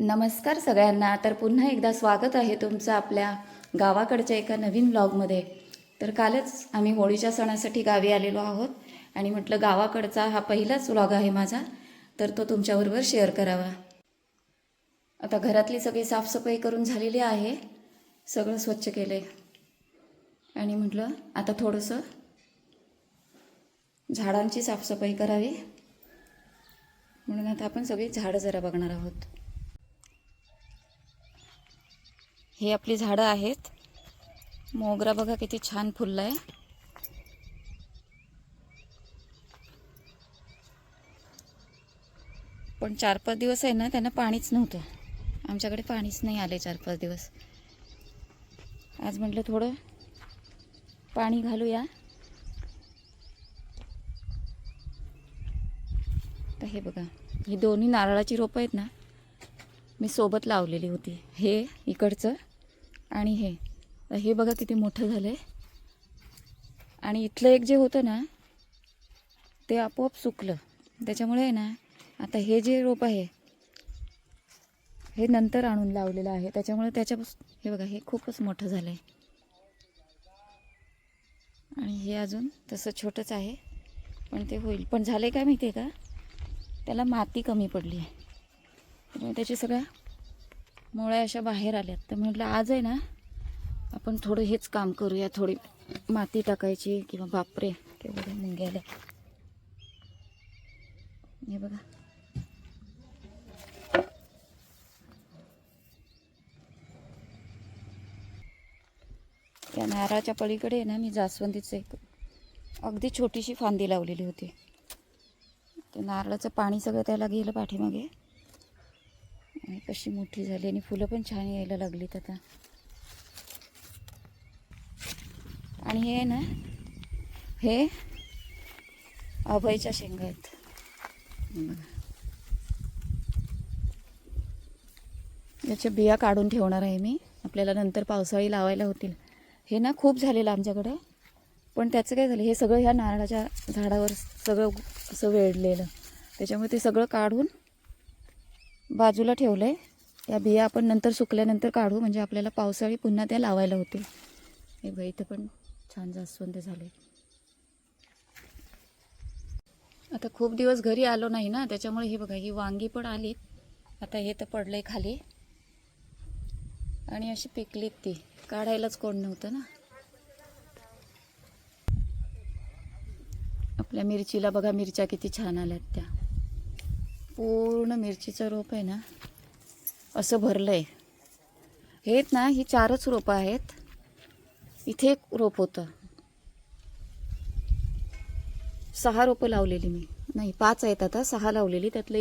नमस्कार सगळ्यांना. तर पुन्हा एकदा स्वागत आहे तुमचं आपल्या गावाकडच्या एका नवीन व्लॉगमध्ये. तर कालच आम्ही होळीच्या सणासाठी गावी आलेलो आहोत आणि म्हटलं गावाकडचा हा पहिलाच व्लॉग आहे माझा, तर तो तुमच्याबरोबर शेअर करावा. आता घरातली सगळी साफसफाई करून झालेली आहे, सगळं स्वच्छ केलं आहे आणि म्हटलं आता थोडंसं झाडांची साफसफाई करावी, म्हणून आता आपण सगळी झाडं जरा बघणार आहोत. हे आपली झाडं आहेत. मोगरा बघा किती छान फुलला आहे. पण 4-5 दिवस आहे ना, त्यांना पाणीच नव्हतं. आमच्याकडे पाणीच नाही आले 4-5 दिवस. आज म्हटलं थोडं पाणी घालूया. तर हे बघा, ही दोन्ही नारळाची रोपं आहेत ना, मी सोबत लावलेली होती. हे इकडचं आणि हे बघा किती मोठं झालं आहे. आणि इथलं एक जे होतं ना, ते आपोआप सुकलं. त्याच्यामुळे आहे ना, आता हे जे रोप आहे हे नंतर आणून लावलेलं आहे. त्याच्यामुळे हे बघा, हे खूपच मोठं झालं आहे. आणि हे अजून तसं छोटंच आहे, पण ते होईल. पण झालं आहे काय माहिती आहे का, त्याला माती कमी पडली आहे, त्यामुळे त्याची सगळ्या मुळ्या अशा बाहेर आल्यात. तर म्हटलं आज आहे ना, आपण थोडं हेच काम करूया, थोडी माती टाकायची. किंवा बापरे केवढे मुंग्या आल्या. हे बघा, त्या नारळाच्या पलीकडे ना, मी जास्वंदीचं एक अगदी छोटीशी फांदी लावलेली होती. ते नारळाचं पाणी सगळं त्याला गेलं पाठीमागे, आणि कशी मोठी झाली आणि फुलं पण छान यायला लागलीत आता. आणि हे ना, हे अभयच्या शेंगा आहेत. याच्या बिया काढून ठेवणार आहे मी, आपल्याला नंतर पावसाळी लावायला होतील. हे ना खूप झालेलं आमच्याकडे, पण त्याचं काय झालं, हे सगळं ह्या नारळाच्या झाडावर सगळं असं वेढलेलं. त्याच्यामुळे ते सगळं काढून बाजूला ठेवलं आहे. त्या बिया आपण नंतर सुकल्यानंतर काढू, म्हणजे आपल्याला पावसाळी पुन्हा त्या लावायला होतील. हे बघ, इथं पण छान जास्वंद झाले. आता खूप दिवस घरी आलो नाही ना, त्याच्यामुळे हे बघा, ही वांगी पण आलीत. आता हे तर पडलंय खाली, आणि अशी पिकलीत. ती काढायलाच कोण नव्हतं ना. आपल्या मिरचीला बघा, मिरच्या किती छान आल्यात. त्या पूर्ण मिरचीचं रोप आहे ना, असं भरलंय. हे ना, ही 4च रोपं आहेत. इथे एक रोप होतं, 6 रोपं लावलेली मी. नाही, 5 आहेत आता, 6 लावलेली. त्यातलं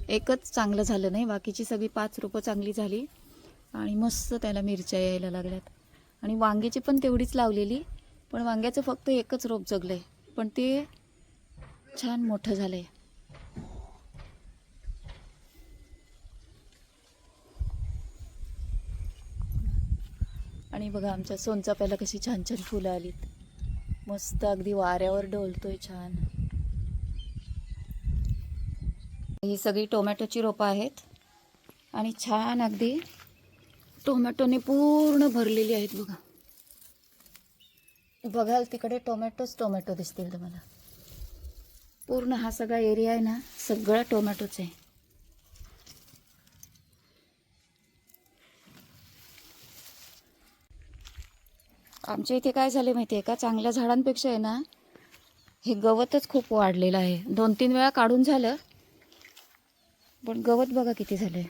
एकच चांगलं झालं नाही, बाकीची सगळी 5 रोपं चांगली झाली आणि मस्त त्याला मिरच्या यायला लागल्यात. आणि वांग्याची पण तेवढीच लावलेली, पण वांग्याचं फक्त एकच रोप जगलंय, पण ते छान मोठं झालंय. आणि बघा, आमच्या सोनचाफ्याला कशी छान छान फुलं आलीत. मस्त अगदी वाऱ्यावर डोलतोय छान. ही सगळी टोमॅटोची रोपं आहेत आणि छान अगदी टोमॅटोने पूर्ण भरलेली आहेत. बघा, बघाल तिकडे टोमॅटो दिसतील तुम्हाला. पूर्ण हा सगळा एरिया आहे ना, सगळा टोमॅटोच आहे. आमच्या इथे काय झाले माहिती आहे का, चांगल्या झाडांपेक्षा आहे ना, हे गवतच खूप वाढलेलं आहे. 2-3 वेळा काढून झालं, पण गवत बघा किती झालंय.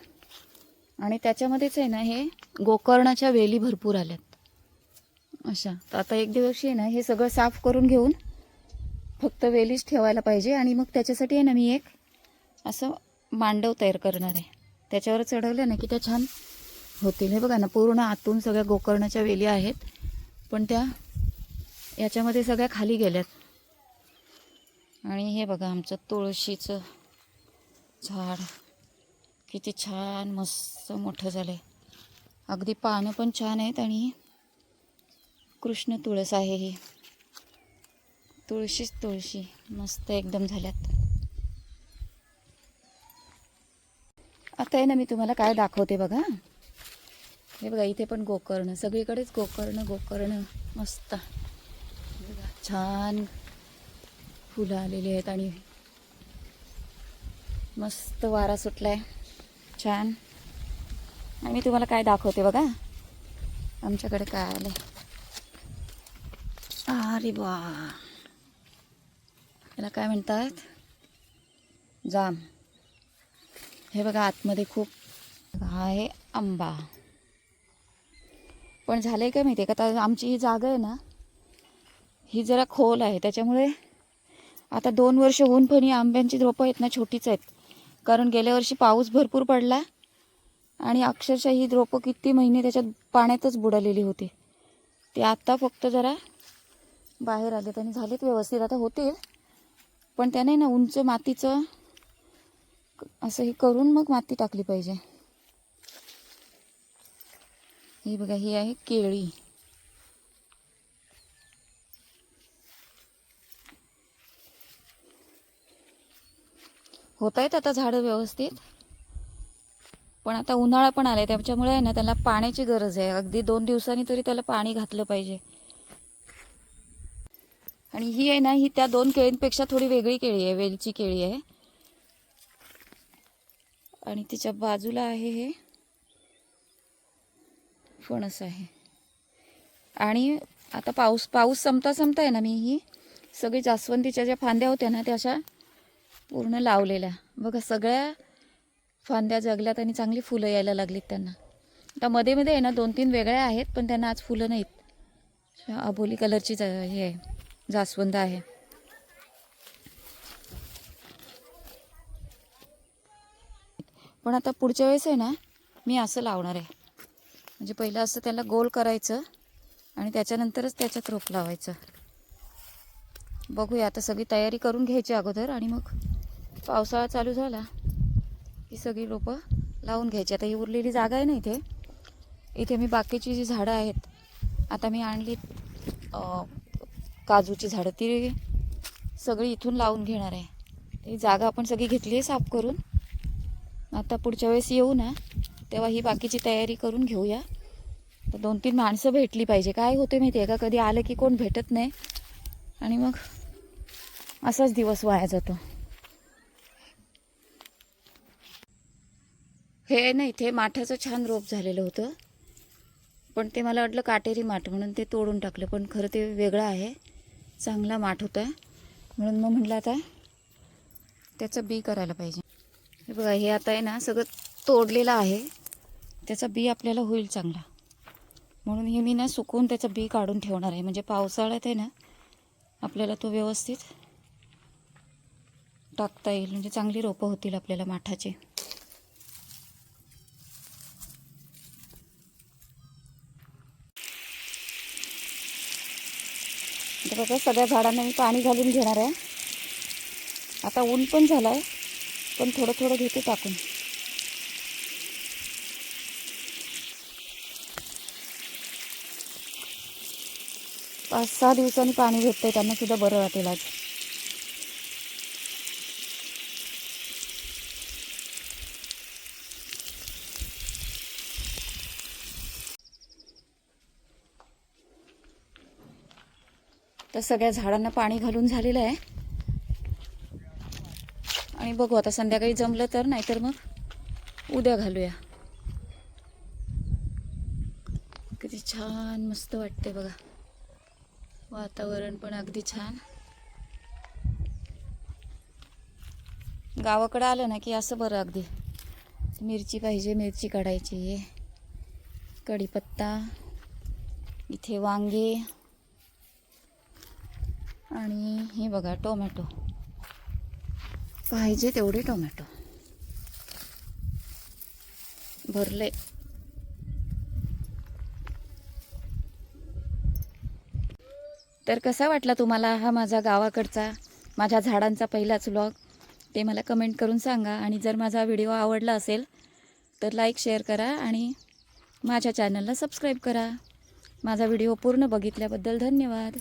आणि त्याच्यामध्येच आहे ना, हे गोकर्णाच्या वेली भरपूर आल्यात अशा. तर आता एक दिवशी आहे ना, हे सगळं साफ करून घेऊन फक्त वेलीच ठेवायला पाहिजे. आणि मग त्याच्यासाठी आहे ना, मी एक असं मांडव तयार करणार आहे. त्याच्यावर चढवलं ना की त्या छान होतील. हे बघा ना, पूर्ण आतून सगळ्या गोकर्णाच्या वेली आहेत, पण त्या याच्यामध्ये सगळ्या खाली गेल्यात. आणि हे बघा, आमचं तुळशीचं झाड किती छान मस्त मोठं झालंय. अगदी पानं पण छान आहेत. आणि कृष्ण तुळस आहे ही, तुळशी मस्त एकदम झाल्यात. आता आहे ना मी तुम्हाला काय दाखवते बघा. हे बघा इथे पण गोकर्ण, सगळीकडेच गोकर्ण मस्त बघा, छान फुलं आलेली आहेत आणि मस्त वारा सुटलाय छान. आणि मी तुम्हाला काय दाखवते बघा आमच्याकडे काय आलंय. अरे वा, याला काय म्हणतात, जाम. हे बघा आतमध्ये खूप हा आहे आंबा. पण झालंय काय माहिती आहे का, आता आमची ही जागा आहे ना ही जरा खोल आहे, त्याच्यामुळे आता 2 वर्ष होऊन पण ही आंब्यांची रोपं आहेत ना छोटीच आहेत. कारण गेल्या वर्षी पाऊस भरपूर पडला आणि अक्षरशः ही रोपं किती महिने त्याच्यात पाण्यातच बुडालेली होती. ते आत्ता फक्त जरा बाहेर आलेत आणि झालेत व्यवस्थित, आता होतील. पण त्याने ना उंच मातीचं असं हे करून मग माती टाकली पाहिजे. ही बघा ही आहे केळी. होत आहेत आता झाडं व्यवस्थित, पण आता उन्हाळा पण आलाय त्याच्यामुळे आहे ना त्याला पाण्याची गरज आहे. अगदी 2 दिवसांनी तरी त्याला पाणी घातलं पाहिजे. आणि ही आहे ना ही त्या 2 केळींपेक्षा थोडी वेगळी केळी आहे, वेलची केळी आहे. आणि तिच्या बाजूला आहे हे फणस आहे. आणि आता पाऊस संपता आहे ना मी ही सगळी जास्वंदीच्या ज्या फांद्या होत्या ना त्या अशा पूर्ण लावलेल्या बघा, सगळ्या फांद्या जगल्यात आणि चांगली फुलं यायला लागलीत त्यांना. आता मध्ये आहे ना 2-3 वेगळ्या आहेत, पण त्यांना आज फुलं नाहीत. अबोली कलरची हे आहे, जास्वंद आहे. पण आता पुढच्या वेळेस आहे ना मी असं लावणार आहे, म्हणजे पहिलं असं त्याला गोल करायचं आणि त्याच्यानंतरच त्याच्यात रोप लावायचं. बघूया, आता सगळी तयारी करून घ्यायची अगोदर आणि मग पावसाळा चालू झाला की सगळी रोपं लावून घ्यायची. आता ही उरलेली जागा आहे ना इथे मी बाकीची जी झाडं आहेत, आता मी आणली काजूची झाडं, ती सगळी इथून लावून घेणार आहे. ही जागा आपण सगळी घेतली आहे साफ करून. आता पुढच्या वेळेस येऊ ना तेव्हा ही बाकीची तयारी करून घेऊया. तर 2-3 माणसं भेटली पाहिजे. काय होते माहिती आहे का, कधी आलं की कोण भेटत नाही आणि मग असाच दिवस वाया जातो. हे ना इथे माठाचं छान रोप झालेलं होतं, पण ते मला वाटलं काटेरी माठ म्हणून ते तोडून टाकलं. पण खरं ते वेगळं आहे, चांगला माठ होता म्हणून मग म्हटलं आता त्याचं बी करायला पाहिजे. हे बघा हे आता आहे ना सगळं तोडलेलं आहे, त्याचा बी आपल्याला होईल चांगला. म्हणून हे मी ना सुकवून त्याचं बी काढून ठेवणार आहे, म्हणजे पावसाळ्यात आहे ना आपल्याला तो व्यवस्थित टाकता येईल, म्हणजे चांगली रोपं होतील आपल्याला माठाचे. तर बघा सगळ्या झाडांना मी पाणी घालून घेणार आहे. आता ऊन पण झालं आहे, पण थोडं थोडं घेते टाकून. पाच 6 दिवसांनी पाणी भेटतंय त्यांना सुद्धा बरं वाटेल आज. तर सगळ्या झाडांना पाणी घालून झालेलं आहे आणि बघू आता संध्याकाळी जमलं तर, नाहीतर मग उद्या घालूया. किती छान मस्त वाटते बघा, वातावरण पण अगदी छान. गावाकडं आलं ना की असं बरं, अगदी मिरची पाहिजे मिरची काढायची, कढीपत्ता, इथे वांगे आणि हे बघा टोमॅटो, पाहिजे तेवढे टोमॅटो भरले. तर कसा वाटला तुम्हाला हा माझा गावाकडचा माझ्या झाडांचा पहिलाच व्लॉग, ते मला कमेंट करून सांगा. आणि जर माझा व्हिडिओ आवडला असेल तर लाईक शेअर करा आणि माझ्या चॅनलला सबस्क्राईब करा. माझा व्हिडिओ पूर्ण बघितल्याबद्दल धन्यवाद.